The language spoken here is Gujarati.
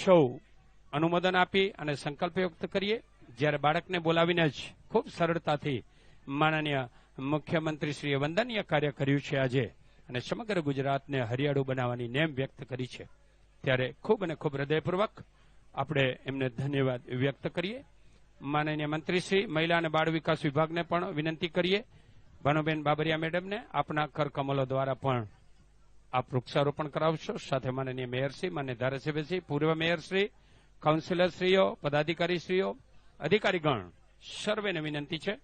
સૌ અનુમોદન આપી અને સંકલ્પ વ્યક્ત કરીએ. જ્યારે બાળકને બોલાવીને જ ખૂબ સરળતાથી માનનીય મુખ્યમંત્રીશ્રીએ વંદનીય કાર્ય કર્યું છે આજે અને સમગ્ર ગુજરાતને હરિયાળું બનાવવાની નેમ વ્યક્ત કરી છે, ત્યારે ખૂબ અને ખૂબ હૃદયપૂર્વક આપણે એમને ધન્યવાદ વ્યક્ત કરીએ. માનનીય મંત્રીશ્રી મહિલા અને બાળ વિકાસ વિભાગને પણ વિનંતી કરીએ, ભાનુબેન બાબરિયા મેડમને આપના કરકમલો દ્વારા પણ આપ વૃક્ષારોપણ કરાવશો. સાથે માનનીય મેયરશ્રી, માન્ય ધારાસભ્યશ્રી, પૂર્વ મેયરશ્રી, કાઉન્સિલરશ્રીઓ, પદાધિકારીશ્રીઓ, અધિકારીગણ સર્વેને વિનંતી છે